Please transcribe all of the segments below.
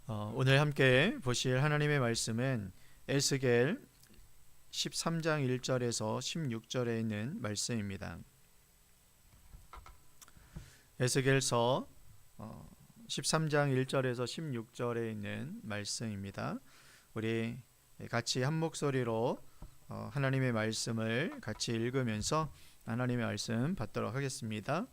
오늘 함께 보실 하나님의 말씀은 에스겔 13장 1절에서 16절에 있는 말씀입니다. 에스겔서 13장 1절에서 16절에 있는 말씀입니다. 우리 같이 한 목소리로 하나님의 말씀을 같이 읽으면서 하나님의 말씀 받도록 하겠습니다.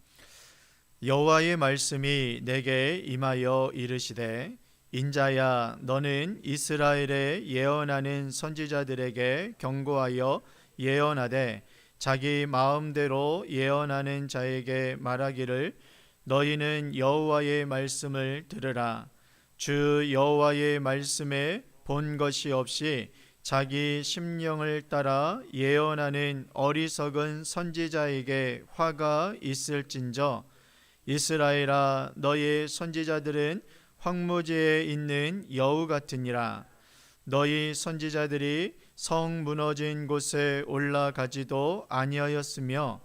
여호와의 말씀이 내게 임하여 이르시되 인자야, 너는 이스라엘에 예언하는 선지자들에게 경고하여 예언하되 자기 마음대로 예언하는 자에게 말하기를 너희는 여호와의 말씀을 들으라. 주 여호와의 말씀에 본 것이 없이 자기 심령을 따라 예언하는 어리석은 선지자에게 화가 있을진저. 이스라엘아, 너의 선지자들은 황무지에 있는 여우 같으니라. 너희 선지자들이 성 무너진 곳에 올라가지도 아니하였으며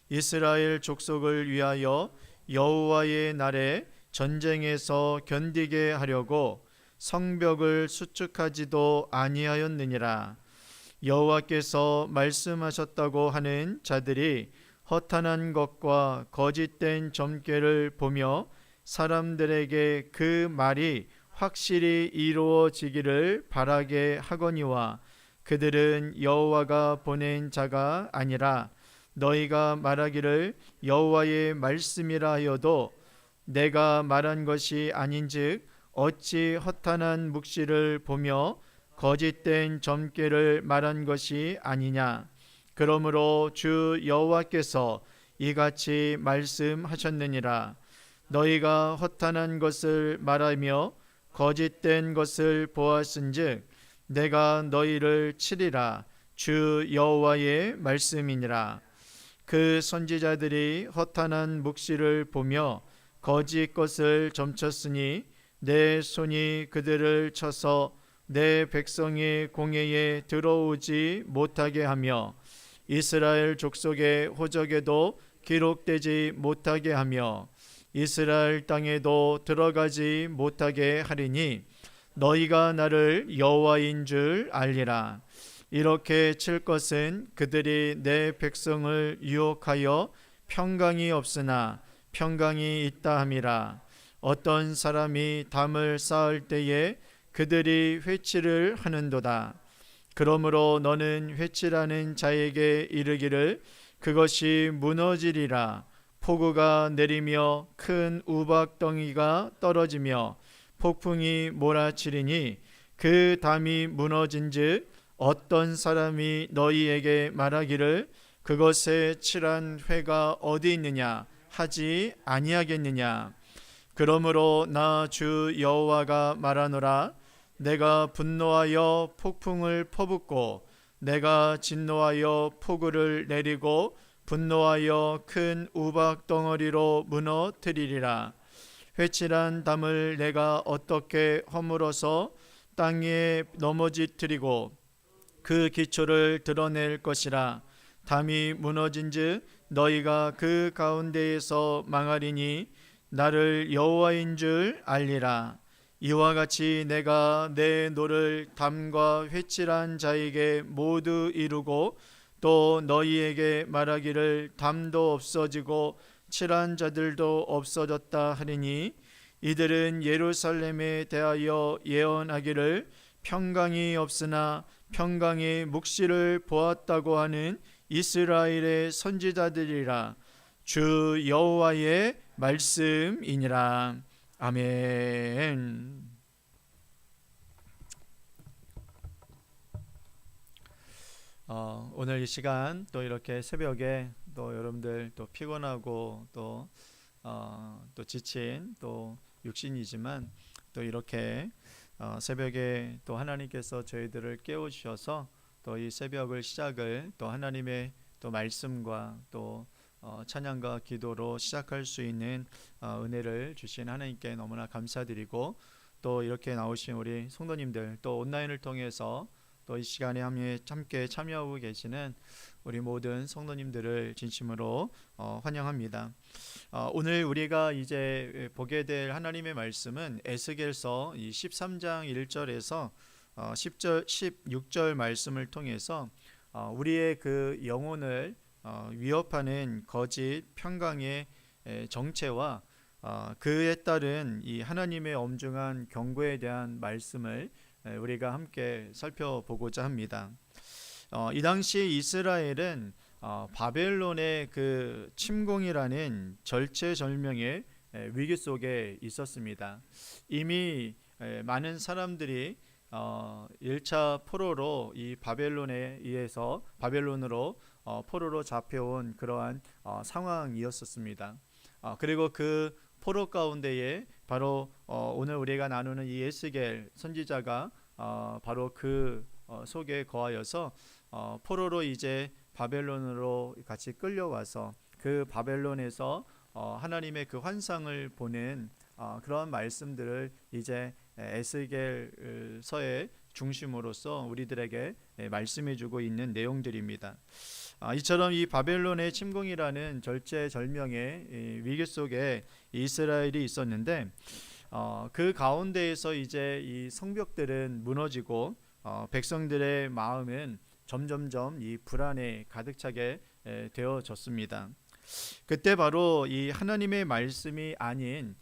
이스라엘 족속을 위하여 여호와의 날에 전쟁에서 견디게 하려고 성벽을 수축하지도 아니하였느니라. 여호와께서 말씀하셨다고 하는 자들이 허탄한 것과 거짓된 점괘를 보며 사람들에게 그 말이 확실히 이루어지기를 바라게 하거니와 그들은 여호와가 보낸 자가 아니라 너희가 말하기를 여호와의 말씀이라 하여도 내가 말한 것이 아닌즉 어찌 허탄한 묵시를 보며 거짓된 점괘를 말한 것이 아니냐. 그러므로 주 여호와께서 이같이 말씀하셨느니라. 너희가 허탄한 것을 말하며 거짓된 것을 보았은즉 내가 너희를 치리라. 주 여호와의 말씀이니라. 그 선지자들이 허탄한 묵시를 보며 거짓 것을 점쳤으니 내 손이 그들을 쳐서 내 백성의 공회에 들어오지 못하게 하며 이스라엘 족속의 호적에도 기록되지 못하게 하며 이스라엘 땅에도 들어가지 못하게 하리니 너희가 나를 여호와인 줄 알리라. 이렇게 칠 것은 그들이 내 백성을 유혹하여 평강이 없으나 평강이 있다 함이라. 어떤 사람이 담을 쌓을 때에 그들이 회치를 하는도다. 그러므로 너는 회치라는 자에게 이르기를 그것이 무너지리라. 폭우가 내리며 큰 우박덩이가 떨어지며 폭풍이 몰아치리니 그 담이 무너진즉 어떤 사람이 너희에게 말하기를 그것에 칠한 회가 어디 있느냐 하지 아니하겠느냐. 그러므로 나 주 여호와가 말하노라. 내가 분노하여 폭풍을 퍼붓고 내가 진노하여 폭우를 내리고 분노하여 큰 우박 덩어리로 무너뜨리리라. 회칠한 담을 내가 어떻게 허물어서 땅에 넘어지뜨리고 그 기초를 드러낼 것이라. 담이 무너진즉 너희가 그 가운데에서 망하리니 나를 여호와인 줄 알리라. 이와 같이 내가 내 노를 담과 회칠한 자에게 모두 이루고 또 너희에게 말하기를 담도 없어지고 칠한 자들도 없어졌다 하리니 이들은 예루살렘에 대하여 예언하기를 평강이 없으나 평강의 묵시를 보았다고 하는 이스라엘의 선지자들이라. 주 여호와의 말씀이니라. 아멘. 오늘 이 시간 또 이렇게 새벽에 또 여러분들 또 피곤하고 또 지친 또 육신이지만 또 이렇게 새벽에 또 하나님께서 저희들을 깨우셔서 또 이 새벽을 시작을 또 하나님의 또 말씀과 또 찬양과 기도로 시작할 수 있는 은혜를 주신 하나님께 너무나 감사드리고 또 이렇게 나오신 우리 성도님들 또 온라인을 통해서 또 이 시간에 함께 참여하고 계시는 우리 모든 성도님들을 진심으로 환영합니다. 오늘 우리가 이제 보게 될 하나님의 말씀은 에스겔서 13장 1절에서 10절 16절 말씀을 통해서 우리의 그 영혼을 위협하는 거짓 평강의 정체와 그에 따른 이 하나님의 엄중한 경고에 대한 말씀을 우리가 함께 살펴보고자 합니다. 이 당시 이스라엘은 바벨론의 그 침공이라는 절체절명의 위기 속에 있었습니다. 이미 많은 사람들이 1차 포로로 이 바벨론에 의해서 바벨론으로 포로로 잡혀온 그러한 상황이었었습니다. 그리고 그 포로 가운데에 바로 오늘 우리가 나누는 이 에스겔 선지자가 바로 그 속에 거하여서 포로로 이제 바벨론으로 같이 끌려와서 그 바벨론에서 하나님의 그 환상을 보는 그런 말씀들을 이제 에스겔서의 중심으로서 우리들에게 말씀해주고 있는 내용들입니다. 이처럼 이 바벨론의 침공이라는 절체절명의 위기 속에 이스라엘이 있었는데 그 가운데에서 이제 이 성벽들은 무너지고 백성들의 마음은 점점점 이 불안에 가득 차게 되어졌습니다. 그때 바로 이 하나님의 말씀이 아닌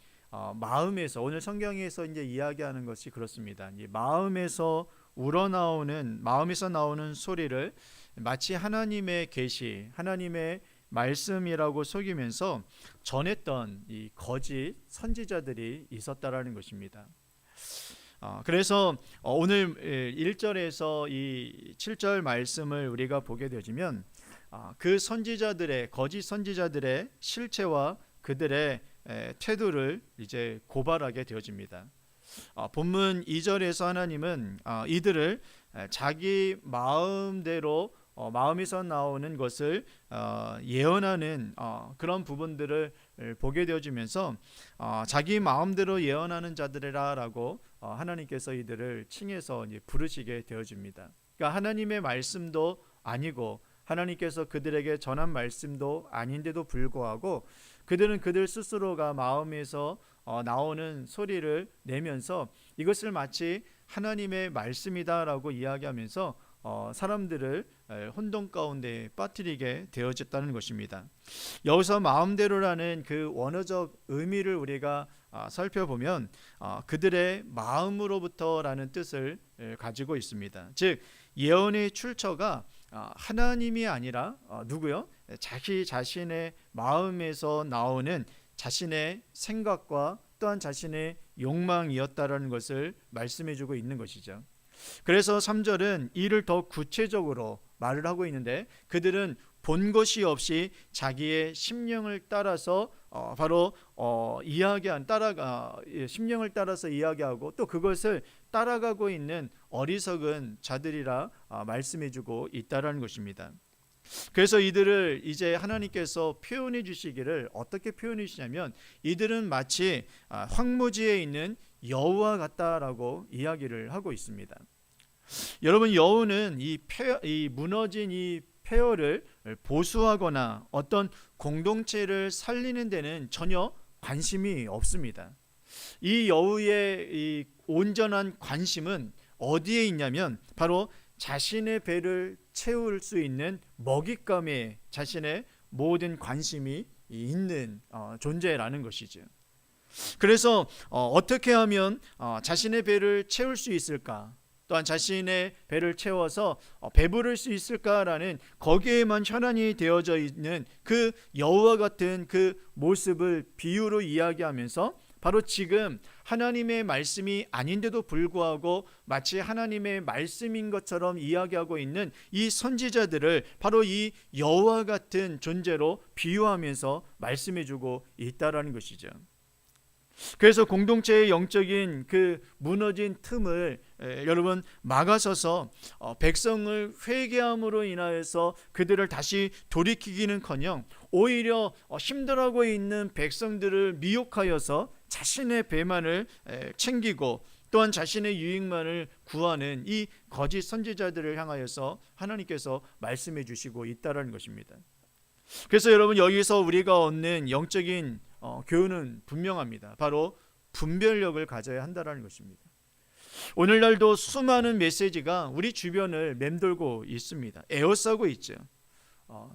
마음에서, 오늘 성경에서 이제 이야기하는 것이 그렇습니다. 이 마음에서 마음에서 나오는 소리를 마치 하나님의 계시, 하나님의 말씀이라고 속이면서 전했던 이 거짓 선지자들이 있었다라는 것입니다. 그래서 오늘 1절에서 이 7절 말씀을 우리가 보게 되지면 그 선지자들의, 거짓 선지자들의 실체와 그들의 태도를 이제 고발하게 되어집니다. 본문 2절에서 하나님은 이들을 자기 마음대로 마음에서 나오는 것을 예언하는 그런 부분들을 보게 되어지면서 자기 마음대로 예언하는 자들이라라고 하나님께서 이들을 칭해서 이제 부르시게 되어집니다. 그러니까 하나님의 말씀도 아니고 하나님께서 그들에게 전한 말씀도 아닌데도 불구하고 그들은 그들 스스로가 마음에서 나오는 소리를 내면서 이것을 마치 하나님의 말씀이다라고 이야기하면서 사람들을 혼돈 가운데 빠뜨리게 되어졌다는 것입니다. 여기서 마음대로라는 그 원어적 의미를 우리가 살펴보면 그들의 마음으로부터라는 뜻을 가지고 있습니다. 즉 예언의 출처가 하나님이 아니라 누구요? 자기 자신의 마음에서 나오는 자신의 생각과 또한 자신의 욕망이었다라는 것을 말씀해주고 있는 것이죠. 그래서 3절은 이를 더 구체적으로 말을 하고 있는데 그들은 본 것이 없이 자기의 심령을 따라서 심령을 따라서 이야기하고 또 그것을 따라가고 있는 어리석은 자들이라 말씀해주고 있다라는 것입니다. 그래서 이들을 이제 하나님께서 표현해 주시기를 어떻게 표현해 주시냐면 이들은 마치 황무지에 있는 여우와 같다라고 이야기를 하고 있습니다. 여러분, 여우는 이 무너진 이 폐허를 보수하거나 어떤 공동체를 살리는 데는 전혀 관심이 없습니다. 이 여우의 이 온전한 관심은 어디에 있냐면 바로 자신의 배를 채울 수 있는 먹잇감에 자신의 모든 관심이 있는 존재라는 것이죠. 그래서 어떻게 하면 자신의 배를 채울 수 있을까? 또한 자신의 배를 채워서 배부를 수 있을까라는 거기에만 혈안이 되어져 있는 그 여우와 같은 그 모습을 비유로 이야기하면서 바로 지금 하나님의 말씀이 아닌데도 불구하고 마치 하나님의 말씀인 것처럼 이야기하고 있는 이 선지자들을 바로 이 여우와 같은 존재로 비유하면서 말씀해주고 있다라는 것이죠. 그래서 공동체의 영적인 그 무너진 틈을 여러분 막아서서 백성을 회개함으로 인하여서 그들을 다시 돌이키기는커녕 오히려 힘들어하고 있는 백성들을 미혹하여서 자신의 배만을 챙기고 또한 자신의 유익만을 구하는 이 거짓 선지자들을 향하여서 하나님께서 말씀해 주시고 있다는 것입니다. 그래서 여러분, 여기서 우리가 얻는 영적인 교훈은 분명합니다. 바로 분별력을 가져야 한다는 것입니다. 오늘날도 수많은 메시지가 우리 주변을 맴돌고 있습니다. 에워싸고 있죠.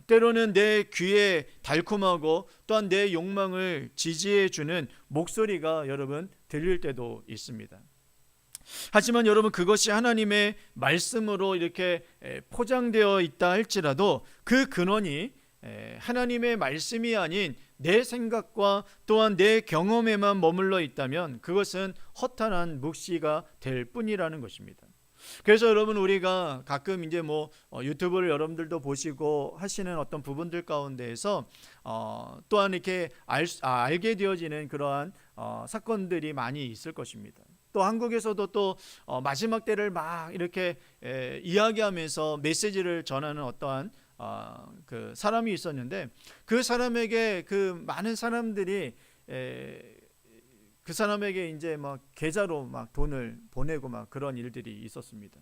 때로는 내 귀에 달콤하고 또한 내 욕망을 지지해주는 목소리가 여러분 들릴 때도 있습니다. 하지만 여러분, 그것이 하나님의 말씀으로 이렇게 포장되어 있다 할지라도 그 근원이 하나님의 말씀이 아닌 내 생각과 또한 내 경험에만 머물러 있다면 그것은 허탄한 묵시가 될 뿐이라는 것입니다. 그래서 여러분, 우리가 가끔 이제 유튜브를 여러분들도 보시고 하시는 어떤 부분들 가운데에서 또한 이렇게 알게 되어지는 그러한 사건들이 많이 있을 것입니다. 또 한국에서도 또 마지막 때를 막 이렇게 이야기하면서 메시지를 전하는 어떠한 그 사람이 있었는데, 그 사람에게 그 많은 사람들이 그 사람에게 이제 막 계좌로 막 돈을 보내고 막 그런 일들이 있었습니다.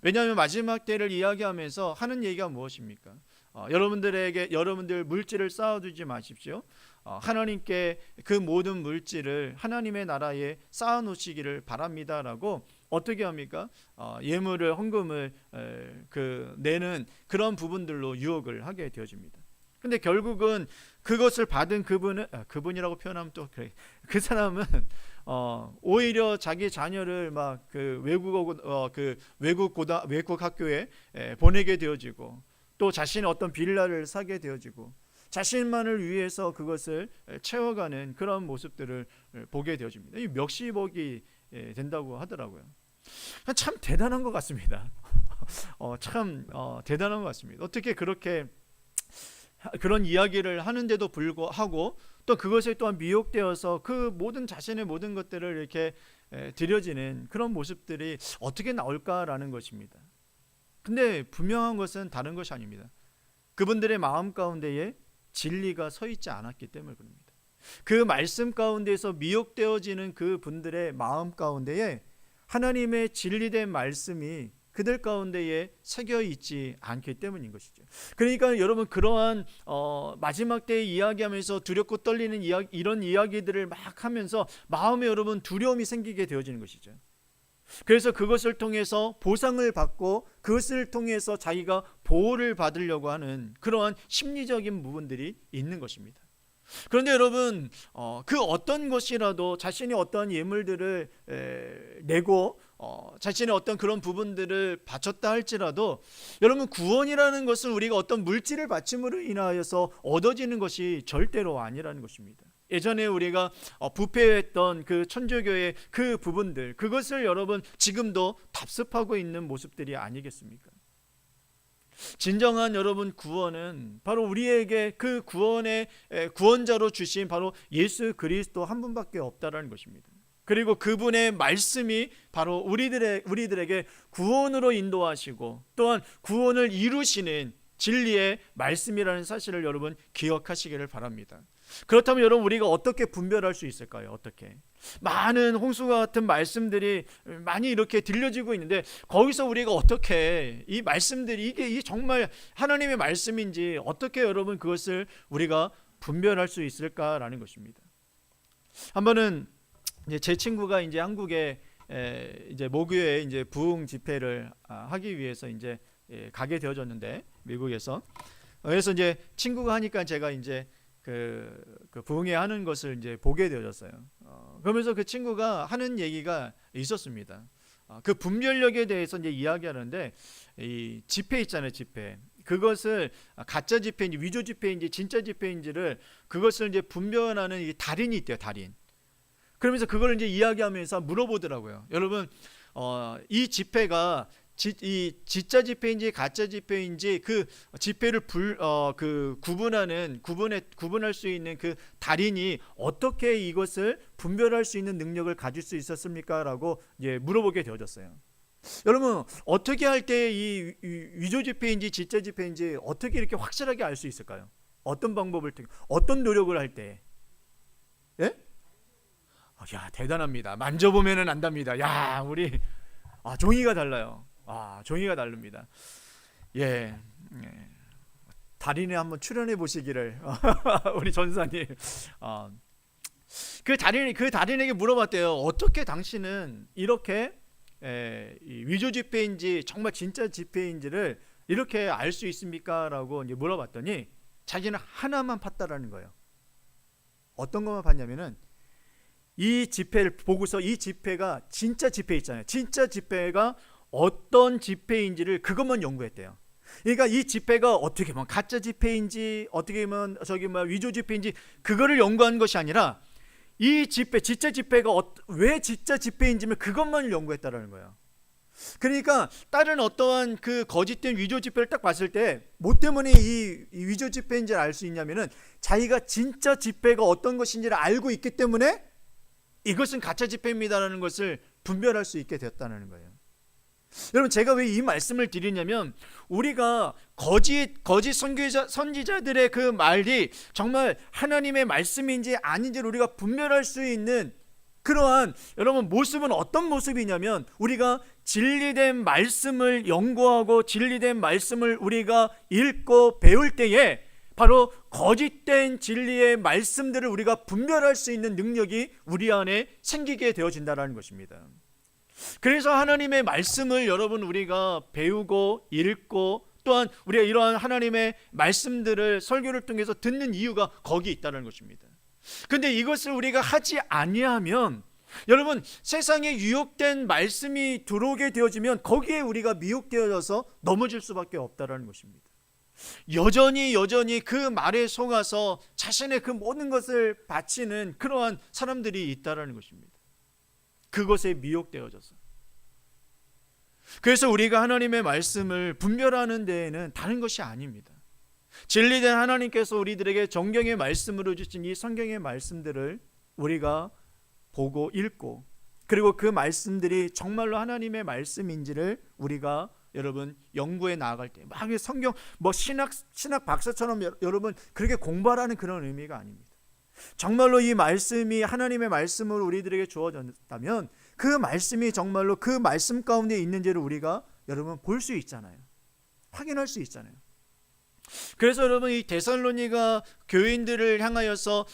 왜냐하면 마지막 때를 이야기하면서 하는 얘기가 무엇입니까? 여러분들 물질을 쌓아두지 마십시오. 하나님께 그 모든 물질을 하나님의 나라에 쌓아놓으시기를 바랍니다라고 어떻게 합니까? 예물을, 헌금을 내는 그런 부분들로 유혹을 하게 되어집니다. 근데 결국은 그것을 받은 그분이라고 표현하면 또 그래. 그 사람은 오히려 자기 자녀를 막 그 외국 학교에 보내게 되어지고, 또 자신의 어떤 빌라를 사게 되어지고, 자신만을 위해서 그것을 채워가는 그런 모습들을 보게 되어집니다. 이 멱시복이 된다고 하더라고요. 참 대단한 것 같습니다. 참 대단한 것 같습니다. 어떻게 그렇게 그런 이야기를 하는데도 불구하고 또 그것에 또한 미혹되어서 그 모든 자신의 모든 것들을 이렇게 들여지는 그런 모습들이 어떻게 나올까라는 것입니다. 근데 분명한 것은 다른 것이 아닙니다. 그분들의 마음 가운데에 진리가 서 있지 않았기 때문에 그럽니다. 그 말씀 가운데에서 미혹되어지는 그 분들의 마음 가운데에 하나님의 진리된 말씀이 그들 가운데에 새겨 있지 않기 때문인 것이죠. 그러니까 여러분, 그러한 마지막 때에 이야기하면서 두렵고 떨리는 이런 이야기들을 막 하면서 마음에 여러분 두려움이 생기게 되어지는 것이죠. 그래서 그것을 통해서 보상을 받고 그것을 통해서 자기가 보호를 받으려고 하는 그러한 심리적인 부분들이 있는 것입니다. 그런데 여러분, 그 어떤 것이라도 자신이 어떤 예물들을 내고 자신의 어떤 그런 부분들을 바쳤다 할지라도 여러분, 구원이라는 것은 우리가 어떤 물질을 바침으로 인하여서 얻어지는 것이 절대로 아니라는 것입니다. 예전에 우리가 부패했던 그 천주교의 그 부분들, 그것을 여러분 지금도 답습하고 있는 모습들이 아니겠습니까? 진정한 여러분 구원은 바로 우리에게 그 구원의 구원자로 주신 바로 예수 그리스도 한 분밖에 없다라는 것입니다. 그리고 그분의 말씀이 바로 우리들에게 구원으로 인도하시고 또한 구원을 이루시는 진리의 말씀이라는 사실을 여러분 기억하시기를 바랍니다. 그렇다면 여러분, 우리가 어떻게 분별할 수 있을까요? 어떻게? 많은 홍수와 같은 말씀들이 많이 이렇게 들려지고 있는데 거기서 우리가 어떻게 이 말씀들이 이게 정말 하나님의 말씀인지 어떻게 여러분 그것을 우리가 분별할 수 있을까라는 것입니다. 한 번은 이제 제 친구가 이제 한국에 이제 모교에 이제 부흥 집회를 하기 위해서 이제 가게 되어졌는데, 미국에서. 그래서 이제 친구가 하니까 제가 이제 그 부흥회 하는 것을 이제 보게 되어졌어요. 그러면서 그 친구가 하는 얘기가 있었습니다. 그 분별력에 대해서 이제 이야기하는데, 이 지폐 있잖아요, 지폐. 그것을 가짜 지폐인지 위조 지폐인지 진짜 지폐인지를 그것을 이제 분별하는 이 달인이 있대요, 달인. 그러면서 그걸 이제 이야기하면서 물어보더라고요. 여러분, 이 지폐가 이 진짜 지폐인지 가짜 지폐인지 그 지폐를 구분할 수 있는 그 달인이 어떻게 이것을 분별할 수 있는 능력을 가질 수 있었습니까? 라고 이제 물어보게 되어졌어요. 여러분, 어떻게 할 때 이 위조 지폐인지 진짜 지폐인지 어떻게 이렇게 확실하게 알 수 있을까요? 어떤 방법을 통해, 어떤 노력을 할 때? 예? 야, 대단합니다. 만져보면은 안답니다. 야, 우리 종이가 달라요. 종이가 다릅니다. 예, 예. 달인에 한번 출연해 보시기를 우리 전사님. 그 달인에게 물어봤대요. 어떻게 당신은 이렇게 이 위조 지폐인지 정말 진짜 지폐인지를 이렇게 알 수 있습니까? 라고 이제 물어봤더니 자기는 하나만 팠다라는 거예요. 어떤 것만 봤냐면은 이 지폐를 보고서 이 지폐가 진짜 지폐 있잖아요. 진짜 지폐가 어떤 지폐인지를 그것만 연구했대요. 그러니까 이 지폐가 어떻게 보면 가짜 지폐인지 어떻게 보면 위조 지폐인지 그거를 연구한 것이 아니라 이 지폐, 진짜 지폐가 왜 진짜 지폐인지면 그것만을 연구했다라는 거예요. 그러니까 다른 어떠한 그 거짓된 위조 지폐를 딱 봤을 때 뭐 때문에 이 위조 지폐인지를 알 수 있냐면은 자기가 진짜 지폐가 어떤 것인지를 알고 있기 때문에 이것은 가짜 지폐입니다라는 것을 분별할 수 있게 되었다는 거예요. 여러분, 제가 왜 이 말씀을 드리냐면 우리가 거짓 선지자들의 그 말이 정말 하나님의 말씀인지 아닌지를 우리가 분별할 수 있는 그러한 여러분 모습은 어떤 모습이냐면 우리가 진리된 말씀을 연구하고 진리된 말씀을 우리가 읽고 배울 때에 바로 거짓된 진리의 말씀들을 우리가 분별할 수 있는 능력이 우리 안에 생기게 되어진다는 것입니다. 그래서 하나님의 말씀을 여러분 우리가 배우고 읽고 또한 우리가 이러한 하나님의 말씀들을 설교를 통해서 듣는 이유가 거기 있다는 것입니다. 근데 이것을 우리가 하지 아니하면 여러분 세상에 유혹된 말씀이 들어오게 되어지면 거기에 우리가 미혹되어져서 넘어질 수밖에 없다는 것입니다. 여전히 그 말에 속아서 자신의 그 모든 것을 바치는 그러한 사람들이 있다는 것입니다. 그것에 미혹되어져서. 그래서 우리가 하나님의 말씀을 분별하는 데에는 다른 것이 아닙니다. 진리된 하나님께서 우리들에게 정경의 말씀으로 주신 이 성경의 말씀들을 우리가 보고 읽고 그리고 그 말씀들이 정말로 하나님의 말씀인지를 우리가 여러분 연구해 나아갈 때 막 성경 신학 박사처럼 여러분 그렇게 공부하라는 그런 의미가 아닙니다. 정말로 이 말씀이 하나님의 말씀으로 우리들에게 주어졌다면 그 말씀이 정말로 그 말씀 가운데 있는지를 우리가 여러분 볼 수 있잖아요. 확인할 수 있잖아요. 그래서 여러분 이 데살로니가 교인들을 향하여서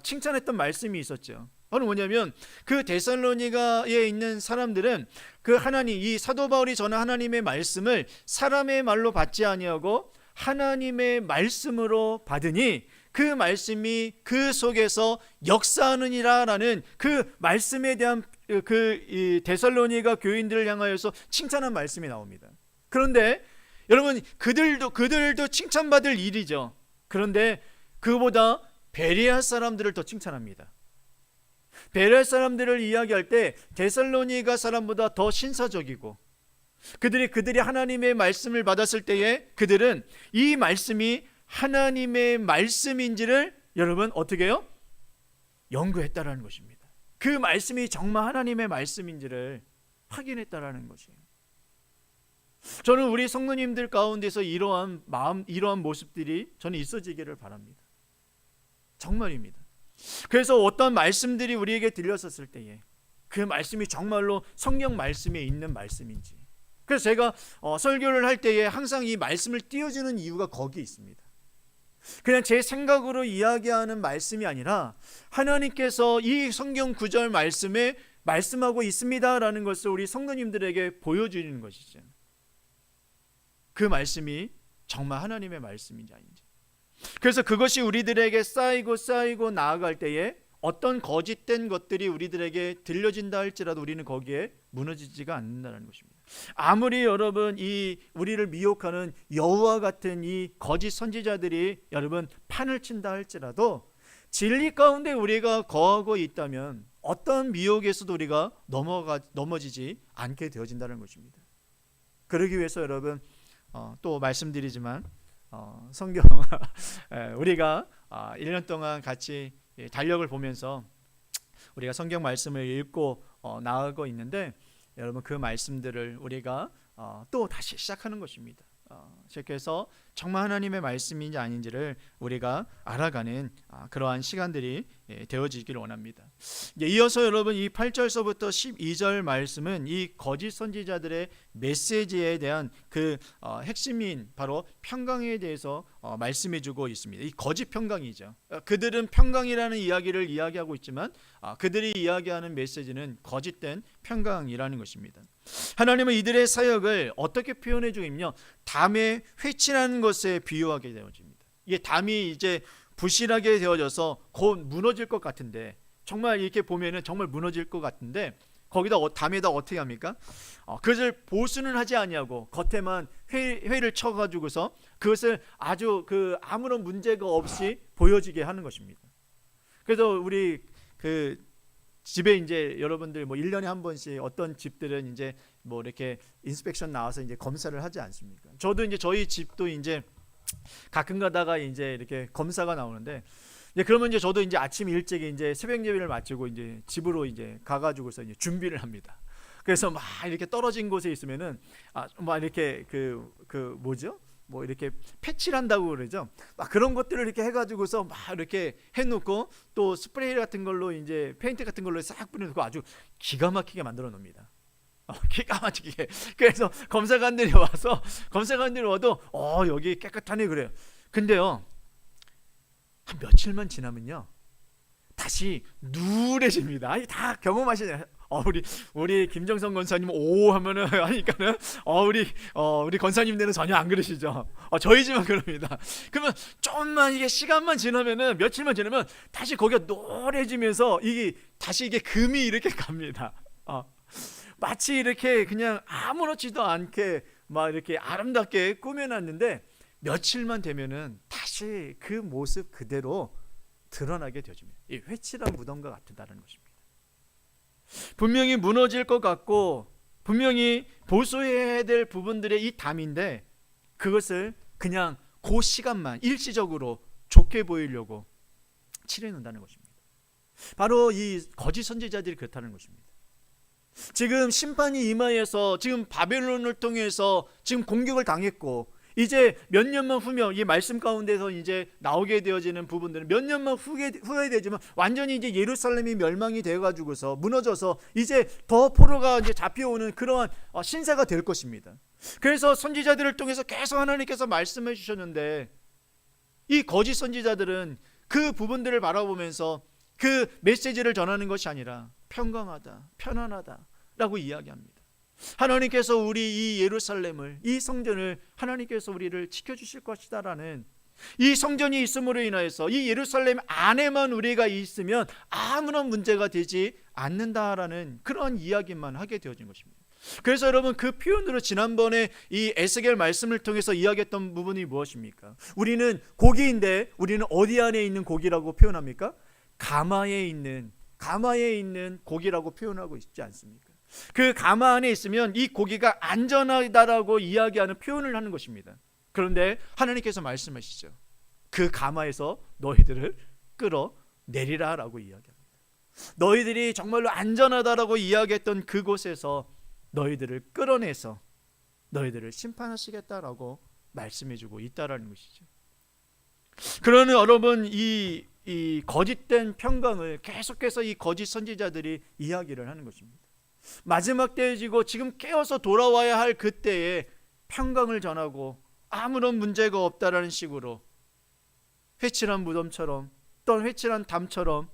칭찬했던 말씀이 있었죠. 바로 뭐냐면 그 데살로니가에 있는 사람들은 그 하나님 이 사도 바울이 전한 하나님의 말씀을 사람의 말로 받지 아니하고 하나님의 말씀으로 받으니 그 말씀이 그 속에서 역사하느니라라는 그 말씀에 대한 이 데살로니가 교인들을 향하여서 칭찬한 말씀이 나옵니다. 그런데 여러분 그들도 칭찬받을 일이죠. 그런데 그보다 베레아 사람들을 더 칭찬합니다. 베레아 사람들을 이야기할 때 데살로니가 사람보다 더 신사적이고 그들이 하나님의 말씀을 받았을 때에 그들은 이 말씀이 하나님의 말씀인지를 여러분 어떻게 해요? 연구했다라는 것입니다. 그 말씀이 정말 하나님의 말씀인지를 확인했다라는 것이에요. 저는 우리 성도님들 가운데서 이러한 마음, 이러한 모습들이 저는 있어지기를 바랍니다. 정말입니다. 그래서 어떤 말씀들이 우리에게 들렸었을 때에 그 말씀이 정말로 성경 말씀에 있는 말씀인지, 그래서 제가 설교를 할 때에 항상 이 말씀을 띄워주는 이유가 거기에 있습니다. 그냥 제 생각으로 이야기하는 말씀이 아니라 하나님께서 이 성경 구절 말씀에 말씀하고 있습니다라는 것을 우리 성도님들에게 보여주는 것이죠. 그 말씀이 정말 하나님의 말씀인지 아닌지. 그래서 그것이 우리들에게 쌓이고 나아갈 때에 어떤 거짓된 것들이 우리들에게 들려진다 할지라도 우리는 거기에 무너지지가 않는다는 것입니다. 아무리 여러분 이 우리를 미혹하는 여우와 같은 이 거짓 선지자들이 여러분 판을 친다 할지라도 진리 가운데 우리가 거하고 있다면 어떤 미혹에서도 우리가 넘어지지 않게 되어진다는 것입니다. 그러기 위해서 여러분 또 말씀드리지만 성경 우리가 1년 동안 같이 달력을 보면서 우리가 성경 말씀을 읽고 나아가고 있는데 여러분 그 말씀들을 우리가 또 다시 시작하는 것입니다. 그래서 정말 하나님의 말씀인지 아닌지를 우리가 알아가는 그러한 시간들이 되어지기를 원합니다. 이어서 여러분 이 8절서부터 12절 말씀은 이 거짓 선지자들의 메시지에 대한 그 핵심인 바로 평강에 대해서 말씀해주고 있습니다. 이 거짓 평강이죠. 그들은 평강이라는 이야기를 이야기하고 있지만 그들이 이야기하는 메시지는 거짓된 평강이라는 것입니다. 하나님은 이들의 사역을 어떻게 표현해주고 있냐? 담에 회칠하는 것에 비유하게 되어집니다. 이게 담이 이제 부실하게 되어져서 곧 무너질 것 같은데, 정말 이렇게 보면은 정말 무너질 것 같은데 거기다 담에다 어떻게 합니까? 그것을 보수는 하지 아니하고 겉에만 회를 쳐가지고서 그것을 아주 아무런 문제가 없이 보여지게 하는 것입니다. 그래서 우리 집에 이제 여러분들 1년에 한 번씩 어떤 집들은 이제 이렇게 인스펙션 나와서 이제 검사를 하지 않습니까? 저도 이제 저희 집도 이제 가끔 가다가 이제 이렇게 검사가 나오는데, 그러면 이제 저도 이제 아침 일찍 이제 새벽 예배를 마치고 이제 집으로 이제 가가지고서 이제 준비를 합니다. 그래서 막 이렇게 떨어진 곳에 있으면은 막 이렇게 뭐죠? 이렇게 패칠한다고 그러죠. 막 그런 것들을 이렇게 해가지고서 막 이렇게 해놓고 또 스프레이 같은 걸로 이제 페인트 같은 걸로 싹 뿌려놓고 아주 기가 막히게 만들어 놓습니다. 기가 막히게. 그래서 검사관들이 와도 여기 깨끗하네 그래요. 근데요, 한 며칠만 지나면요 다시 누래집니다. 다 경험하시잖아요. 우리 김정선 권사님 오 하면은 하니까는 우리 권사님들은 전혀 안 그러시죠. 저희 집만 그럽니다. 그러면 좀만 이게 시간만 지나면은 며칠만 지나면 다시 거기가 노래지면서 다시 금이 이렇게 갑니다. 마치 이렇게 그냥 아무렇지도 않게 막 이렇게 아름답게 꾸며놨는데 며칠만 되면은 다시 그 모습 그대로 드러나게 되어집니다. 이 회칠한 무덤과 같다는 것입니다. 분명히 무너질 것 같고 분명히 보수해야 될 부분들의 이 담인데 그것을 그냥 그 시간만 일시적으로 좋게 보이려고 칠해놓는다는 것입니다. 바로 이 거짓 선지자들이 그렇다는 것입니다. 지금 심판이 임하여서 지금 바벨론을 통해서 지금 공격을 당했고 이제 몇 년만 후면 이 말씀 가운데서 이제 나오게 되어지는 부분들은 몇 년만 후회되지만 완전히 이제 예루살렘이 멸망이 되어가지고서 무너져서 이제 더 포로가 이제 잡혀오는 그러한 신세가 될 것입니다. 그래서 선지자들을 통해서 계속 하나님께서 말씀해 주셨는데 이 거짓 선지자들은 그 부분들을 바라보면서 그 메시지를 전하는 것이 아니라 평강하다, 편안하다라고 이야기합니다. 하나님께서 우리 이 예루살렘을, 이 성전을 하나님께서 우리를 지켜주실 것이다라는 이 성전이 있음으로 인하여서 이 예루살렘 안에만 우리가 있으면 아무런 문제가 되지 않는다라는 그런 이야기만 하게 되어진 것입니다. 그래서 여러분 그 표현으로 지난번에 이 에스겔 말씀을 통해서 이야기했던 부분이 무엇입니까? 우리는 고기인데 우리는 어디 안에 있는 고기라고 표현합니까? 가마에 있는 고기라고 표현하고 있지 않습니까? 그 가마 안에 있으면 이 고기가 안전하다라고 이야기하는 표현을 하는 것입니다. 그런데 하나님께서 말씀하시죠. 그 가마에서 너희들을 끌어내리라 라고 이야기합니다. 너희들이 정말로 안전하다라고 이야기했던 그곳에서 너희들을 끌어내서 너희들을 심판하시겠다라고 말씀해주고 있다라는 것이죠. 그러는 여러분 이 거짓된 평강을 계속해서 이 거짓 선지자들이 이야기를 하는 것입니다. 마지막 때에 지고 지금 깨어서 돌아와야 할 그때에 평강을 전하고 아무런 문제가 없다라는 식으로 회칠한 무덤처럼 또는 회칠한 담처럼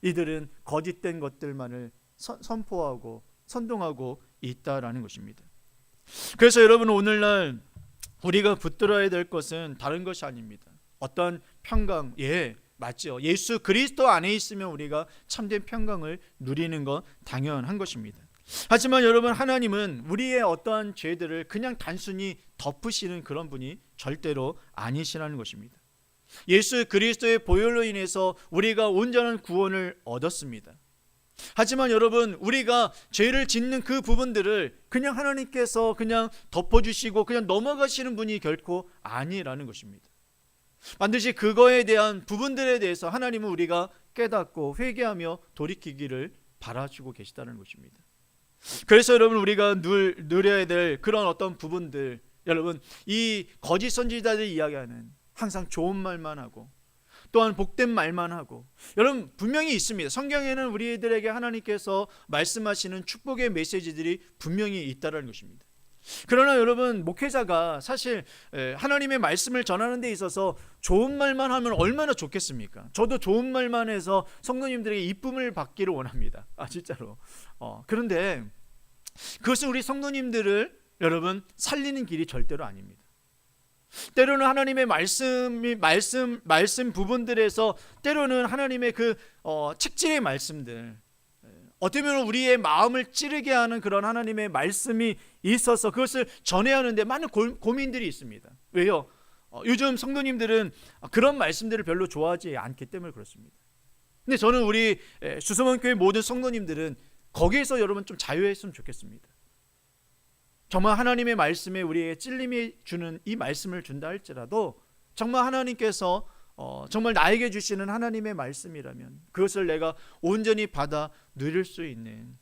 이들은 거짓된 것들만을 선포하고 선동하고 있다라는 것입니다. 그래서 여러분 오늘날 우리가 붙들어야 될 것은 다른 것이 아닙니다. 어떤 평강, 맞죠. 예수 그리스도 안에 있으면 우리가 참된 평강을 누리는 건 당연한 것입니다. 하지만 여러분 하나님은 우리의 어떠한 죄들을 그냥 단순히 덮으시는 그런 분이 절대로 아니시라는 것입니다. 예수 그리스도의 보혈로 인해서 우리가 온전한 구원을 얻었습니다. 하지만 여러분 우리가 죄를 짓는 그 부분들을 그냥 하나님께서 그냥 덮어주시고 그냥 넘어가시는 분이 결코 아니라는 것입니다. 반드시 그거에 대한 부분들에 대해서 하나님은 우리가 깨닫고 회개하며 돌이키기를 바라주고 계시다는 것입니다. 그래서 여러분 우리가 누려야 될 그런 어떤 부분들, 여러분, 이 거짓 선지자들이 이야기하는 항상 좋은 말만 하고 또한 복된 말만 하고, 여러분 분명히 있습니다. 성경에는 우리들에게 하나님께서 말씀하시는 축복의 메시지들이 분명히 있다는 것입니다. 그러나 여러분, 목회자가 사실 하나님의 말씀을 전하는 데 있어서 좋은 말만 하면 얼마나 좋겠습니까? 저도 좋은 말만 해서 성도님들에게 이쁨을 받기를 원합니다. 진짜로. 그런데 그것은 우리 성도님들을 여러분 살리는 길이 절대로 아닙니다. 때로는 하나님의 말씀 부분들에서 때로는 하나님의 그 책질의 말씀들, 어떻게 보면 우리의 마음을 찌르게 하는 그런 하나님의 말씀이 있어서 그것을 전해야 하는데 많은 고민들이 있습니다. 왜요? 요즘 성도님들은 그런 말씀들을 별로 좋아하지 않기 때문에 그렇습니다. 근데 저는 우리 주소문교회 모든 성도님들은 거기에서 여러분 좀 자유했으면 좋겠습니다. 정말 하나님의 말씀에 우리에게 찔림이 주는 이 말씀을 준다 할지라도 정말 하나님께서 정말 나에게 주시는 하나님의 말씀이라면 그것을 내가 온전히 받아 누릴 수 있는,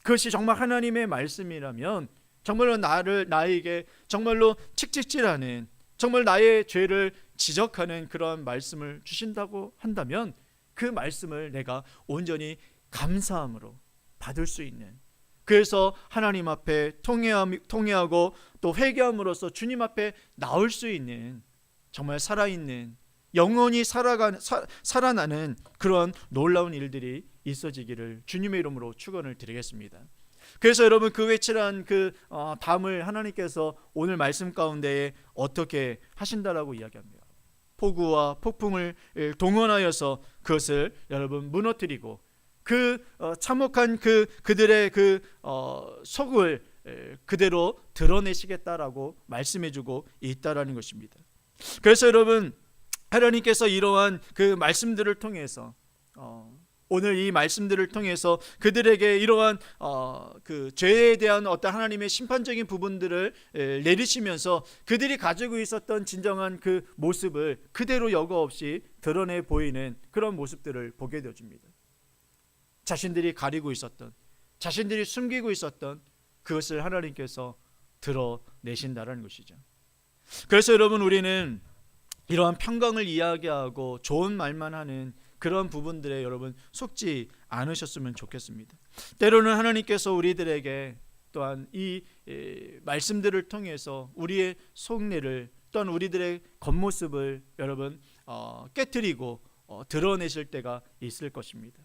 그것이 정말 하나님의 말씀이라면 정말로 나에게 정말로 칙칙질하는, 정말 나의 죄를 지적하는 그런 말씀을 주신다고 한다면 그 말씀을 내가 온전히 감사함으로 받을 수 있는, 그래서 하나님 앞에 통회하고 또 회개함으로써 주님 앞에 나올 수 있는 정말 살아있는, 영원히 살아나는 그런 놀라운 일들이 있어지기를 주님의 이름으로 축원을 드리겠습니다. 그래서 여러분, 그 외칠한 그 담을 하나님께서 오늘 말씀 가운데에 어떻게 하신다라고 이야기합니다. 폭우와 폭풍을 동원하여서 그것을 여러분 무너뜨리고 그 참혹한 그들의 그 속을 그대로 드러내시겠다라고 말씀해주고 있다라는 것입니다. 그래서 여러분, 하나님께서 이러한 그 말씀들을 통해서 오늘 이 말씀들을 통해서 그들에게 이러한 그 죄에 대한 어떤 하나님의 심판적인 부분들을 내리시면서 그들이 가지고 있었던 진정한 그 모습을 그대로 여과 없이 드러내 보이는 그런 모습들을 보게 되어집니다. 자신들이 가리고 있었던, 자신들이 숨기고 있었던 그것을 하나님께서 드러내신다는 것이죠. 그래서 여러분, 우리는 이러한 평강을 이야기하고 좋은 말만 하는 그런 부분들에 여러분 속지 않으셨으면 좋겠습니다. 때로는 하나님께서 우리들에게 또한 이 말씀들을 통해서 우리의 속내를 또한 우리들의 겉모습을 여러분 깨트리고 드러내실 때가 있을 것입니다.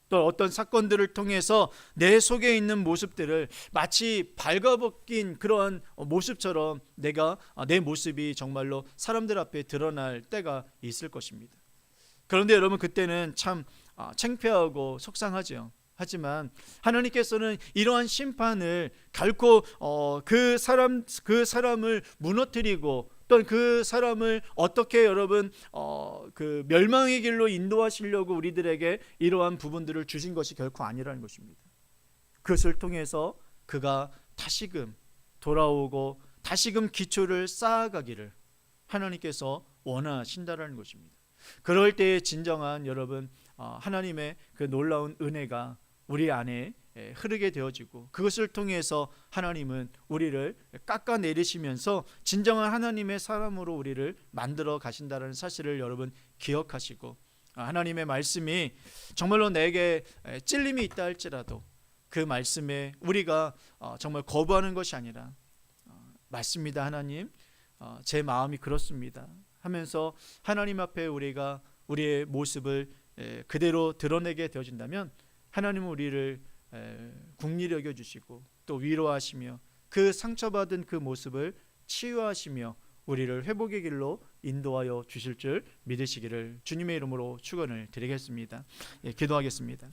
또 어떤 사건들을 통해서 내 속에 있는 모습들을 마치 발가벗긴 그러한 모습처럼 내 모습이 정말로 사람들 앞에 드러날 때가 있을 것입니다. 그런데 여러분, 그때는 참 창피하고 속상하죠. 하지만 하나님께서는 이러한 심판을 결코 그 사람을 무너뜨리고 또 그 사람을 어떻게 여러분 그 멸망의 길로 인도하시려고 우리들에게 이러한 부분들을 주신 것이 결코 아니라는 것입니다. 그것을 통해서 그가 다시금 돌아오고 다시금 기초를 쌓아가기를 하나님께서 원하신다라는 것입니다. 그럴 때에 진정한 여러분 하나님의 그 놀라운 은혜가 우리 안에 흐르게 되어지고 그것을 통해서 하나님은 우리를 깎아내리시면서 진정한 하나님의 사람으로 우리를 만들어 가신다는 사실을 여러분 기억하시고, 하나님의 말씀이 정말로 내게 찔림이 있다 할지라도 그 말씀에 우리가 정말 거부하는 것이 아니라 맞습니다 하나님, 제 마음이 그렇습니다 하면서 하나님 앞에 우리가 우리의 모습을 그대로 드러내게 되어진다면 하나님은 우리를 긍휼히 여겨주시고 또 위로하시며 그 상처받은 그 모습을 치유하시며 우리를 회복의 길로 인도하여 주실 줄 믿으시기를 주님의 이름으로 축원을 드리겠습니다. 기도하겠습니다.